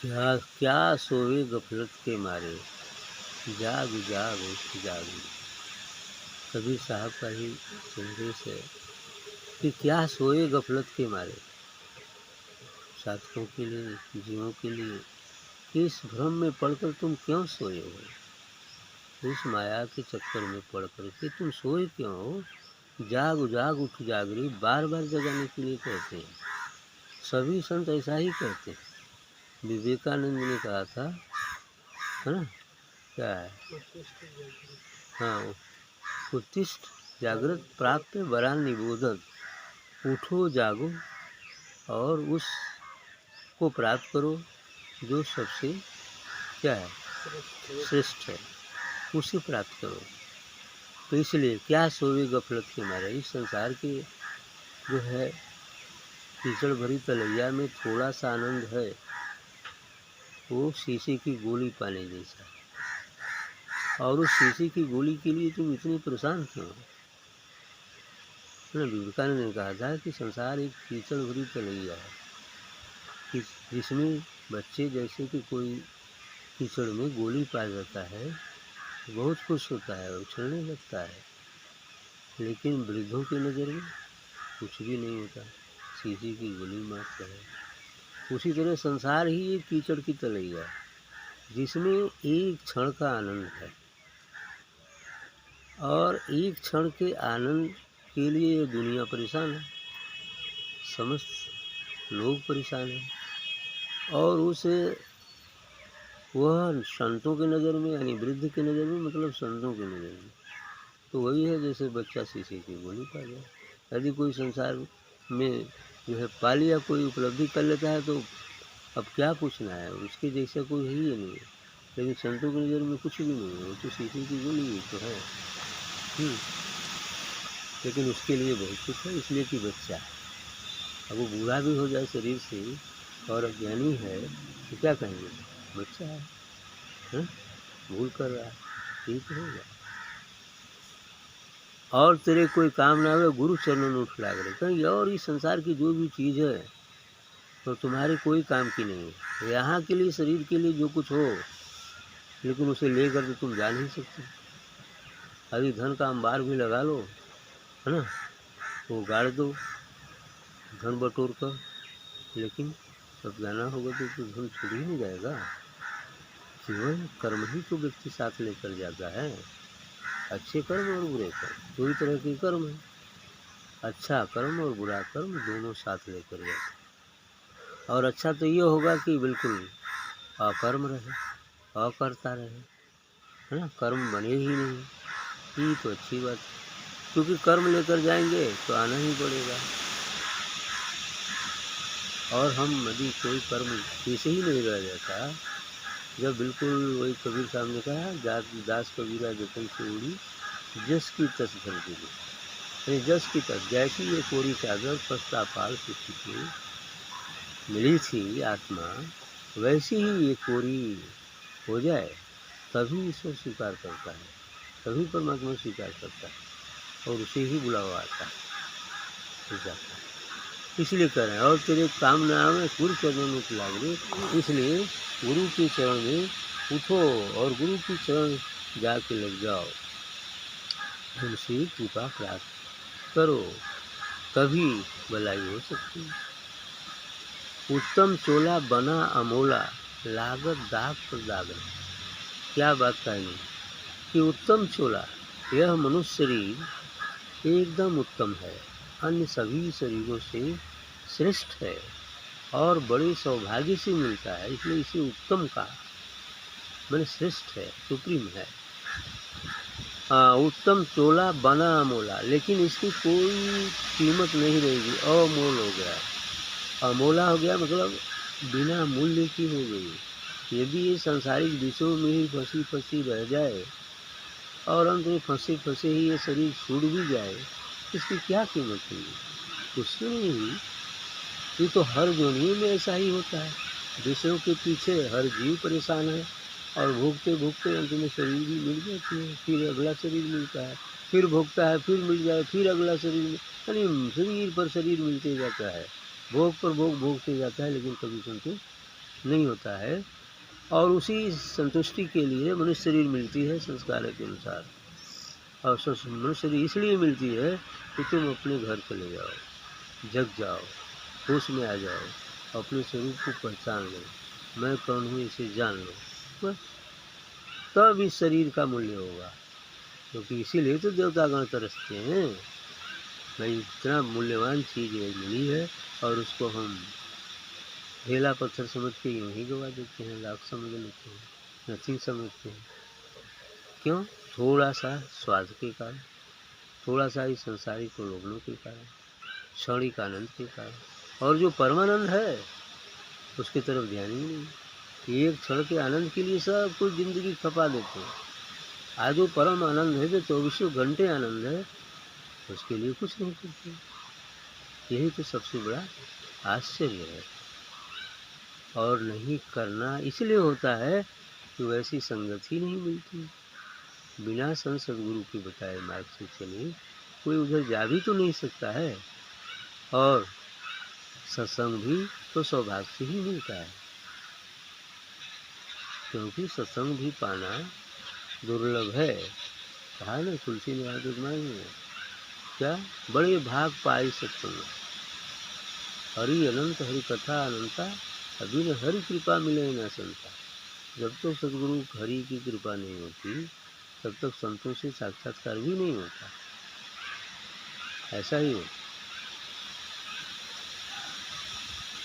क्या क्या सोए गफलत के मारे, जाग जाग उठ जाग। कबीर साहब का ही संदेश है कि क्या सोए गफलत के मारे, साधकों के लिए, जीवों के लिए, कि इस भ्रम में पड़कर तुम क्यों सोए हो, इस माया के चक्कर में पड़ कर के तुम सोए क्यों हो। जाग जाग उठ जाग रे, बार बार जगाने के लिए कहते हैं। सभी संत ऐसा ही कहते हैं। विवेकानंद ने कहा था, है ना, क्या है, हाँ, उत्तिष्ठ जागृत प्राप्त वरान निबोधत, उठो जागो और उसको प्राप्त करो जो सबसे क्या है, श्रेष्ठ है, उसे प्राप्त करो। तो इसलिए क्या सोए गफलत के मारे, इस संसार के जो है कीचड़ भरी तलैया में थोड़ा सा आनंद है, वो शीशे की गोली पाने जैसा है। और उस शीशे की गोली के लिए तुम इतने परेशान क्यों हो। विवेकानंद ने कहा था कि संसार एक कीचड़ भरी तलैया है, कि जिसमें बच्चे जैसे कि कोई कीचड़ में गोली पा जाता है, बहुत खुश होता है, उछलने लगता है, लेकिन वृद्धों की नज़र में कुछ भी नहीं होता, शीशे की गोली मात्र है। उसी तरह संसार ही एक कीचड़ की तलैया है, जिसमें एक क्षण का आनंद है, और एक क्षण के आनंद के लिए ये दुनिया परेशान है, समस्त लोग परेशान हैं। और उसे वह संतों की नज़र में, यानी वृद्ध की नज़र में, मतलब संतों की नज़र में तो वही है जैसे बच्चा शीशे की गोली पा जाए। यदि कोई संसार में जो है पा लिया, कोई उपलब्धि कर लेता है, तो अब क्या पूछना है, उसके जैसा कोई है ही नहीं है। लेकिन संतों की नज़र में कुछ भी नहीं है, वो तो शीशे की गोली ही तो है। लेकिन उसके लिए बहुत कुछ है, इसलिए कि बच्चा है। अब वो बूढ़ा भी हो जाए शरीर से और अज्ञानी है, तो क्या कहेंगे, बच्चा है, भूल कर रहा है, यही तो होगा। और तेरे कोई काम ना हो, गुरु चरणों उठ लाग रहे कहीं, और इस संसार की जो भी चीज़ है तो तुम्हारे कोई काम की नहीं है। यहाँ के लिए, शरीर के लिए जो कुछ हो, लेकिन उसे लेकर तो तुम जा नहीं सकते। अभी धन का अंबार भी लगा लो, है ना, वो गाड़ दो धन बटोर कर, लेकिन जब जाना होगा तो धन छूट ही नहीं जाएगा। केवल कर्म ही तो व्यक्ति साथ लेकर जाता है, अच्छे कर्म और बुरे कर्म, दो ही तरह के कर्म है। अच्छा कर्म और बुरा कर्म दोनों साथ लेकर जाते। और अच्छा तो ये होगा कि बिल्कुल अकर्म रहे, अकर्ता रहे, है ना, कर्म बने ही नहीं, ये तो अच्छी बात है। क्योंकि कर्म लेकर जाएंगे तो आना ही पड़ेगा। और हम यदि कोई कर्म ऐसे ही नहीं रह जाता, जब बिल्कुल वही कबीर साहब ने कहा, दास कबीरा जतन से उड़ी, जस की तस धर गिरी। जस की तस, जैसी ये कोरी चादर फस्ता पाल से मिली थी आत्मा, वैसी ही ये कोरी हो जाए, तभी ईश्वर स्वीकार करता है, तभी परमात्मा स्वीकार करता है, और उसे ही बुलावा आता है। इसलिए कह रहे हैं, और तेरे काम न आवे गुरु चरणों में लाग रे, इसलिए गुरु के चरण में उठो और गुरु के चरण जाके लग जाओ, उनसे कृपा प्राप्त करो, तभी भलाई हो सकती है। उत्तम चोला बना अमोला, लागत दाग पर दाग। क्या बात कहेंगे कि उत्तम चोला, यह मनुष्य शरीर एकदम उत्तम है, अन्य सभी शरीरों से श्रेष्ठ है और बड़े सौभाग्य से मिलता है, इसलिए इसे उत्तम का मैंने श्रेष्ठ है, सुप्रीम है। उत्तम चोला बना अमोला, लेकिन इसकी कोई कीमत नहीं रहेगी, अमोल हो गया। अमोला हो गया मतलब बिना मूल्य की हो गई। यदि ये सांसारिक विषयों में ही फंसी फंसी रह जाए और अंत में फंसे फंसे ही ये शरीर छूट भी जाए, इसकी क्या कीमत होगी, कुछ नहीं हुई। ये तो हर दुनिया में ऐसा ही होता है, विषयों के पीछे हर जीव परेशान है, और भोगते भोगते अंत में शरीर भी मिल जाती है, फिर अगला शरीर मिलता है, फिर भोगता है, फिर मिल जाए, फिर अगला शरीर, यानी शरीर पर शरीर मिलते जाता है, भोग पर भोग भोगते जाता है, लेकिन कभी संतोष नहीं होता है। और उसी संतुष्टि के लिए मनुष्य शरीर मिलती है संस्कार के अनुसार। और मनुष्य शरीर इसलिए मिलती है कि तुम अपने घर चले जाओ, जग जाओ, होश में आ जाओ, अपने स्वरूप को पहचान लो, मैं कौन हूँ इसे जान लो, बस तब इस शरीर का मूल्य होगा। क्योंकि इसीलिए तो देवतागण तरसते हैं, भाई इतना मूल्यवान चीज़ ये मिली है और उसको हम ढेला पत्थर समझ के यूँ ही गवा देते हैं, लाख समझ लेते हैं, नथिंग समझते हैं। क्यों? थोड़ा सा स्वाद के कारण, थोड़ा सा ही संसारिक प्रलोभनों के कारण, क्षणिक आनंद के कारण। और जो परमानंद है उसकी तरफ ध्यान ही नहीं। एक क्षण के आनंद के लिए सब कुछ जिंदगी खपा देते हैं। आज जो परम आनंद है, जो 24 घंटे आनंद है, उसके लिए कुछ नहीं करते। यही तो सबसे बड़ा आश्चर्य है। और नहीं करना इसलिए होता है कि वैसी संगत ही नहीं मिलती। बिना संत सदगुरु के बताए मार्ग से चले कोई उधर जा भी तो नहीं सकता है। और सत्संग भी तो सौभाग्य से ही मिलता है, क्योंकि सत्संग भी पाना दुर्लभ है। कहा ना तुलसी में क्या, बड़े भाग पाई सत्संग, हरि अनंत हरि कथा अनंता, अभी न हरि कृपा मिले न संता। जब तक सदगुरु हरि की कृपा नहीं होती तब तक संतों से साक्षात्कार भी नहीं होता। ऐसा ही हो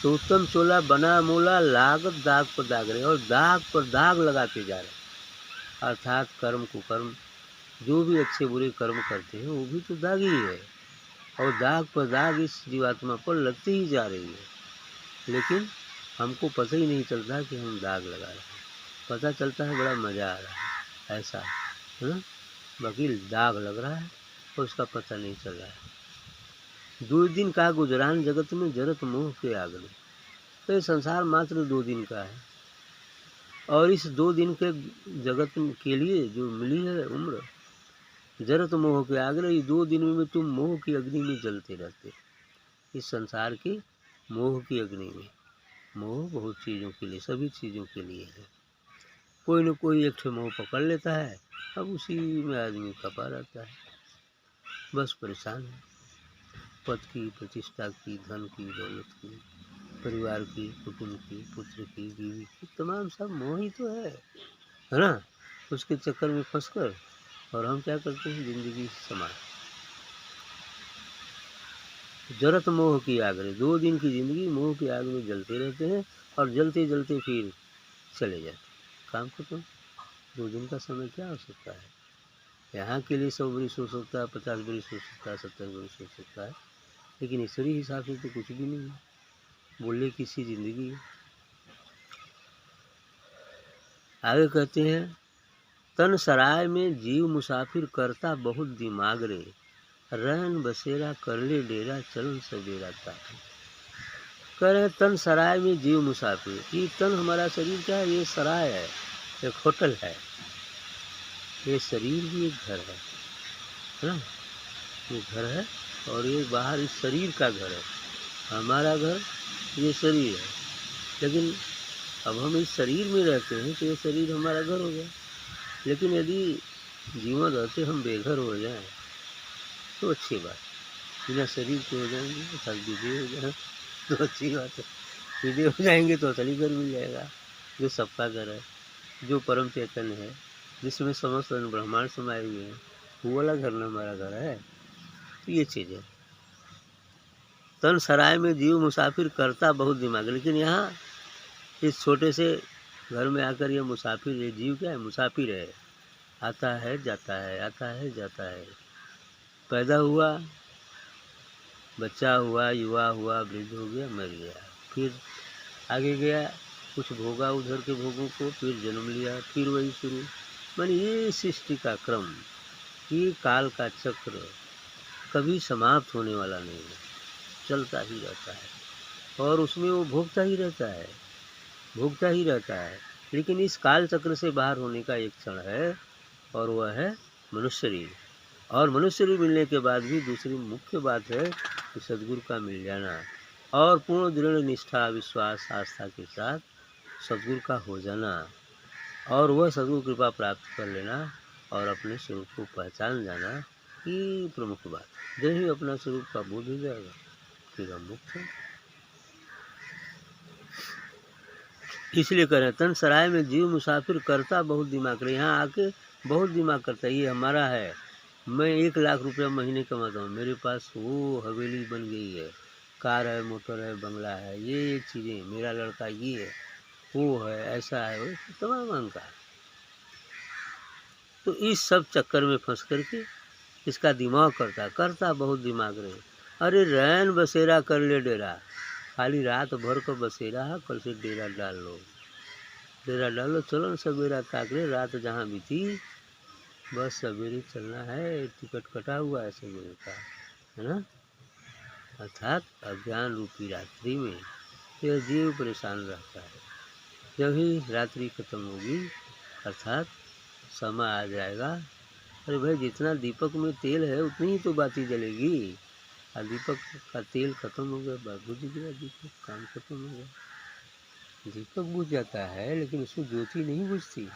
तो उत्तम चोला बना मोला, लागत दाग पर दाग रहे, और दाग पर दाग लगाते जा रहे। अर्थात कर्म कुकर्म जो भी अच्छे बुरे कर्म करते हैं वो भी तो दाग ही है, और दाग पर दाग इस जीवात्मा पर लगती ही जा रही है। लेकिन हमको पता ही नहीं चलता कि हम दाग लगा रहे हैं। पता चलता है बड़ा मज़ा आ रहा है, ऐसा है ना। बाकी दाग लग रहा है और उसका पता नहीं चल रहा है। 2 दिन का गुजरान जगत में जरत मोह के आग में। तो ये संसार मात्र 2 दिन का है, और इस 2 दिन के जगत के लिए जो मिली है उम्र, जरत मोह के आग में, 2 दिन में तुम मोह की अग्नि में जलते रहते। इस संसार की मोह की अग्नि में। मोह बहुत चीज़ों के लिए, सभी चीज़ों के लिए है। कोई न कोई एक ठे मोह पकड़ लेता है, अब उसी में आदमी खपा रहता है, बस परेशान है। पद की, प्रतिष्ठा की, धन की, दौलत की, परिवार की, कुटुंब की, पुत्र की, बीवी की, तमाम सब मोह ही तो है ना। उसके चक्कर में फंसकर और हम क्या करते हैं, जिंदगी समा जरत मोह की आग में। 2 दिन की जिंदगी मोह की आग में जलते रहते हैं, और जलते जलते फिर चले जाते। काम खत्म। 2 दिन का समय क्या हो सकता है? यहाँ के लिए 100 बरिस हो सकता है, 50 बरिस हो सकता है, 70 बरिस हो सकता है, लेकिन ईश्वरीय हिसाब से तो कुछ भी नहीं है। बोले किसी जिंदगी है। आगे कहते हैं, तन सराय में जीव मुसाफिर करता बहुत दिमाग रे, रैन बसेरा कर ले डेरा चलन सवेरा था। कह रहे तन सराय में जीव मुसाफिर। ये तन हमारा शरीर क्या है? ये सराय है, एक होटल है। ये शरीर भी एक घर है ना। ये घर है और ये बाहर इस शरीर का घर है। हमारा घर ये शरीर है, लेकिन अब हम इस शरीर में रहते हैं तो ये शरीर हमारा घर हो गया। लेकिन यदि जीवन रहते हम बेघर हो जाएं तो अच्छी बात। बिना शरीर के हो जाएंगे, अर्थात विदेह हो जाए तो अच्छी बात है। विदेह हो जाएंगे तो असली घर मिल जाएगा, जो सबका घर है, जो परम चैतन्य है, जिसमें समस्त ब्रह्मांड समाये हुए हैं, वो वाला घर ना हमारा घर है। तो ये चीज़ है। तन सराय में जीव मुसाफिर करता बहुत दिमाग, लेकिन यहाँ इस छोटे से घर में आकर ये मुसाफिर, ये जीव क्या है? मुसाफिर है। आता है जाता है, आता है जाता है। पैदा हुआ, बच्चा हुआ, युवा हुआ, वृद्ध हो गया, मर गया, फिर आगे गया, कुछ भोगा उधर के भोगों को, फिर जन्म लिया, फिर वही शुरू। माने ये सृष्टि का क्रम, ये काल का चक्र कभी समाप्त होने वाला नहीं है, चलता ही रहता है। और उसमें वो भोगता ही रहता है, भोगता ही रहता है। लेकिन इस काल चक्र से बाहर होने का एक क्षण है, और वह है मनुष्य शरीर। और मनुष्य शरीर मिलने के बाद भी दूसरी मुख्य बात है कि सदगुरु का मिल जाना, और पूर्ण दृढ़ निष्ठा, विश्वास, आस्था के साथ सद्गुरु का हो जाना और वह सद्गुरु कृपा प्राप्त कर लेना और अपने स्वरूप को पहचान जाना, ये प्रमुख बात। जब ही अपना स्वरूप का बोध हो जाएगा फिर हम मुक्त हैं। इसलिए कह रहे हैं तन सराय में जीव मुसाफिर करता बहुत दिमाग रहे, यहाँ आके बहुत दिमाग करता है, ये हमारा है, मैं 1 लाख रुपया महीने कमाता हूँ, मेरे पास वो हवेली बन गई है, कार है, मोटर है, बंगला है, ये चीज़ें, मेरा लड़का ये है, वो है, ऐसा है, वो तमाम अहंकार। तो इस सब चक्कर में फंस करके इसका दिमाग करता बहुत दिमाग रहे। अरे रैन बसेरा कर ले डेरा, खाली रात भर को बसेरा है, कल से डेरा डाल लो, डेरा डाल लो, चलो न सवेरा ताकरे, रात जहाँ बीती बस सवेरे चलना है, टिकट कटा हुआ है सवेरे का, है ना। अर्थात अज्ञान रूपी रात्रि में यह जीव परेशान रहता है। जब ही रात्रि खत्म होगी अर्थात समय आ जाएगा, अरे भाई जितना दीपक में तेल है उतनी ही तो बाती जलेगी, और दीपक का तेल खत्म हो गया, बुझ गया दीपक, काम खत्म हो गया। दीपक बुझ जाता है लेकिन उसमें ज्योति नहीं बुझती,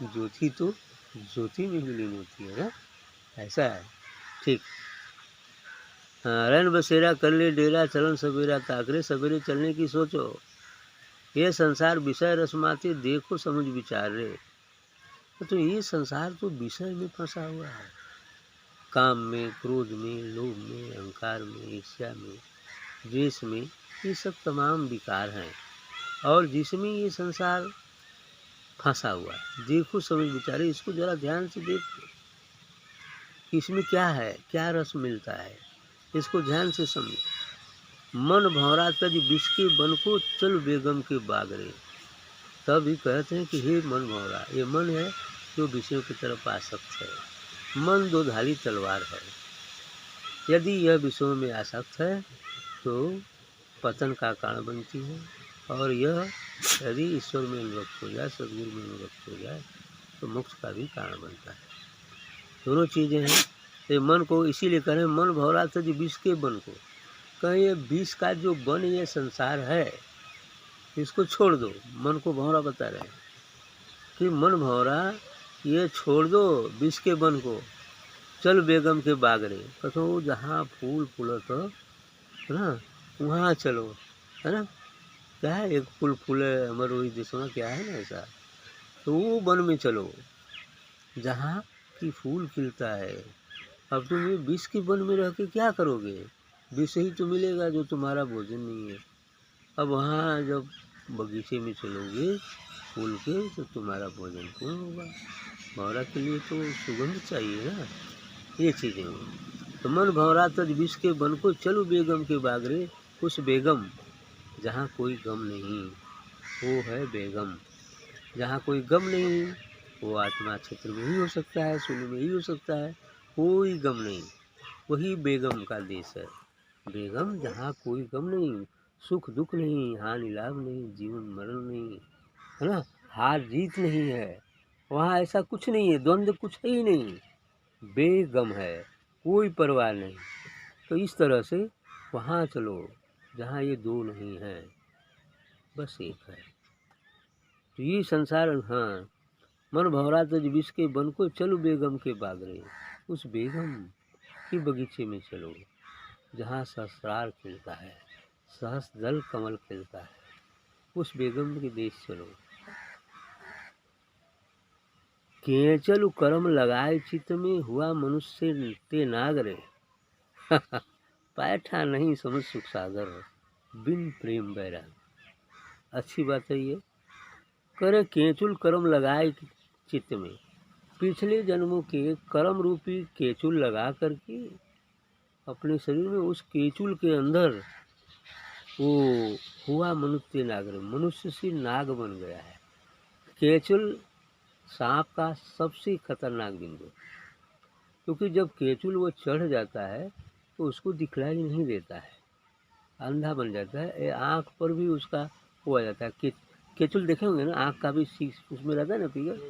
ज्योति तो ज्योति में विलीन होती है ना, ऐसा है। ठीक, हाँ, रैन बसेरा कर ले डेरा, चलन सवेरा ताकरे, सवेरे चलने की सोचो, ये संसार विषय रसमाते, देखो समझ विचार रे। तो ये संसार तो विषय में फंसा हुआ है, काम में, क्रोध में, लोभ में, अहंकार में, ईर्ष्या में, द्वेष में, ये सब तमाम विकार हैं और जिसमें ये संसार फंसा हुआ है। देखो समझ विचारे, इसको जरा ध्यान से देखो, इसमें क्या है, क्या रस मिलता है, इसको ध्यान से समझो। मन भौरा तज विष के बन को, चल बेगम के बागरे। तभी कहते हैं कि हे मन भौरा, ये मन है जो विषयों की तरफ आसक्त है, मन 2 धारी तलवार है, यदि यह विषयों में आसक्त है तो पतन का कारण बनती है, और यह यदि ईश्वर में अनुरक्त हो जाए, सद्गुरु में अनुरक्त हो जाए तो मोक्ष का भी कारण बनता है। दोनों चीज़ें हैं। तो मन को इसीलिए कह रहे हैं मन भौरा तज विष के बन को, कहीं ये विष का जो बन ये संसार है इसको छोड़ दो। मन को भौरा बता रहे हैं कि मन भौरा ये छोड़ दो विष के बन को, चल बेगम के बागरे, कहो जहाँ फूल फूलत हो है ना वहाँ चलो, है ना। क्या है, एक फूल फूले अमर वही दिशा, क्या है ना ऐसा, तो वो वन में चलो जहाँ की फूल खिलता है। अब तुम ये विष के वन में रह के क्या करोगे, विष ही तो मिलेगा जो तुम्हारा भोजन नहीं है। अब वहाँ जब बगीचे में चलोगे फूल के तो तुम्हारा भोजन पूर्ण होगा। भौरा के लिए तो सुगंध चाहिए ना, ये चीज़ें हैं। तो मन भौरा तज विष के बन को, चलो बेगम के बागरे, उस बेगम जहाँ कोई गम नहीं, वो है बेगम। जहाँ कोई गम नहीं वो आत्मा क्षेत्र में ही हो सकता है, शून्य में ही हो सकता है, कोई गम नहीं, वही बेगम का देश है। बेगम जहाँ कोई गम नहीं, सुख दुख नहीं, हानि लाभ नहीं, जीवन मरण नहीं, है ना, हार जीत नहीं है, वहाँ ऐसा कुछ नहीं है, द्वंद्व कुछ है ही नहीं, बेगम है, कोई परवाह नहीं। तो इस तरह से वहाँ चलो जहाँ ये दो नहीं है, बस एक है। तो ये संसार, हाँ, मन भौरा तज विष के बन को, चलो बेगम के बागरे, उस बेगम के बगीचे में चलो जहाँ सहस्रार खिलता है, सहस्र दल कमल खिलता है, उस बेगम के देश चलो। केचल कर्म लगाए चित्त में, हुआ मनुष्य ते नागरे। पैठा नहीं समझ सुख सागर, बिन प्रेम बैराग। अच्छी बात है ये। करे केचुल कर्म लगाए चित्त में, पिछले जन्मों के कर्म रूपी केचुल लगा करके अपने शरीर में, उस केचुल के अंदर वो हुआ मनुष्य नागर, मनुष्य से नाग बन गया है। केचुल सांप का सबसे खतरनाक बिंदु, क्योंकि जब केचुल वो चढ़ जाता है तो उसको दिखलाई नहीं देता है, अंधा बन जाता है, आँख पर भी उसका वो आ जाता है। केचुल देखे होंगे ना, आँख का भी उसमें रहता है ना फिगर,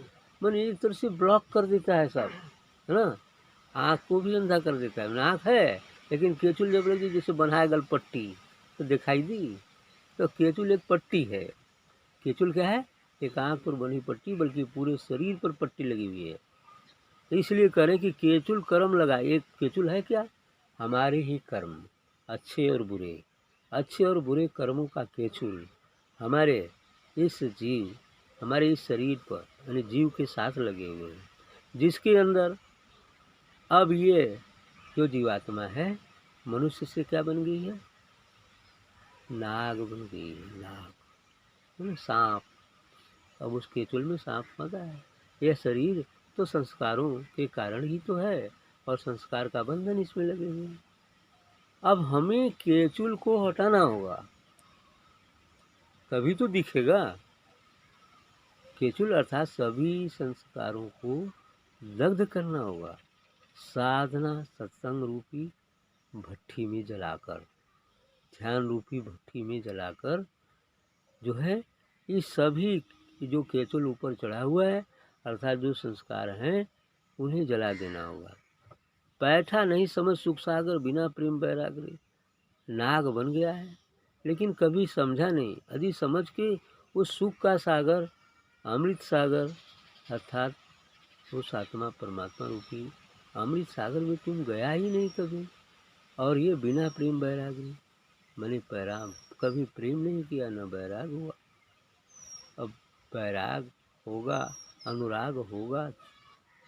मन एक तरह से ब्लॉक कर देता है सब, है ना, आँख को भी अंधा कर देता है। आँख है लेकिन केचुल जब लगी, जैसे बनाए गल पट्टी तो दिखाई दी, तो केचुल एक पट्टी है, केचुल क्या है? एक आँख पर बनी पट्टी, बल्कि पूरे शरीर पर पट्टी लगी हुई है। इसलिए करें कि केचुल कर्म लगाए। एक केचुल है क्या? हमारे ही कर्म, अच्छे और बुरे, अच्छे और बुरे कर्मों का केचुल हमारे हमारे इस शरीर पर यानी जीव के साथ लगे हुए हैं, जिसके अंदर अब ये जो जीवात्मा है मनुष्य से क्या बन गई है? नाग बन गई है, नाग, सांप। अब उस केचुल में सांप फंसा है। यह शरीर तो संस्कारों के कारण ही तो है, और संस्कार का बंधन इसमें लगे हुए हैं। अब हमें केचुल को हटाना होगा, तभी तो दिखेगा। केचुल अर्थात सभी संस्कारों को दग्ध करना होगा, साधना सत्संग रूपी भट्ठी में जलाकर, ध्यान रूपी भट्ठी में जलाकर जो है इस सभी जो केचुल ऊपर चढ़ा हुआ है अर्थात जो संस्कार हैं उन्हें जला देना होगा। बैठा नहीं समझ सुख सागर, बिना प्रेम बैराग्री। नाग बन गया है लेकिन कभी समझा नहीं। यदि समझ के उस सुख का सागर, अमृत सागर अर्थात उस आत्मा परमात्मा रूपी अमृत सागर में तुम गया ही नहीं कभी, और ये बिना प्रेम बैराग्री मैंने पैराम कभी प्रेम नहीं किया, न बैराग हुआ। अब बैराग होगा, अनुराग होगा,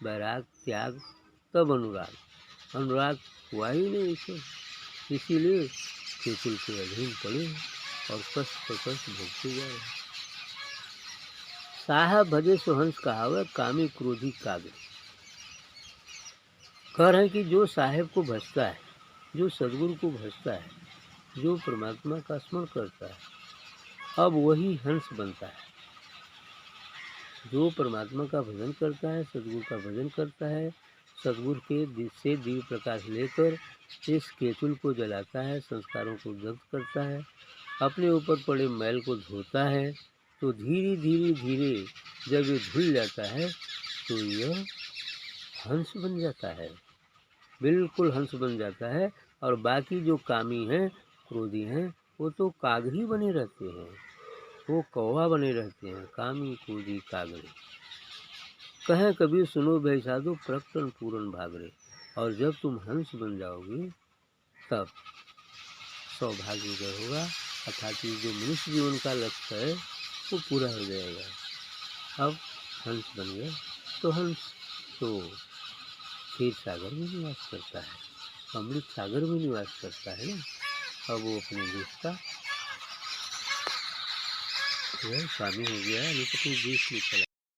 बैराग त्याग तब अनुराग, अनुराग हुआ ही नहीं इसे। इसीलिए केचुल के अधीन पड़े और कष्ट पर कष्ट भोगते जा रहे। साहब भजे सो हंस कहावत, कामी क्रोधी कागे। कह रहे हैं कि जो साहेब को भजता है, जो सदगुरु को भजता है, जो परमात्मा का स्मरण करता है, अब वही हंस बनता है। जो परमात्मा का भजन करता है, सदगुरु का भजन करता है, सदगुरु के से दिव्य प्रकाश लेकर इस केचुल को जलाता है, संस्कारों को दग्ध करता है, अपने ऊपर पड़े मैल को धोता है, तो धीरे धीरे धीरे जब ये धुल जाता है तो यह हंस बन जाता है, बिल्कुल हंस बन जाता है। और बाकी जो कामी हैं, क्रोधी हैं, वो तो काग ही बने रहते हैं, वो कौवा बने रहते हैं, कामी क्रोधी कागरे। कहें कबीर सुनो भाई साधु, प्रकटन पूरन भागरे। और जब तुम हंस बन जाओगे तब सौभाग्य उदय होगा, अर्थात जो मनुष्य जीवन का लक्ष्य है वो पूरा हो जाएगा। अब हंस बन गया तो हंस तो क्षीर सागर में निवास करता है, अमृत सागर में निवास करता है ना। अब वो अपने देश का स्वामी हो गया, नहीं तो अपने देश में चला।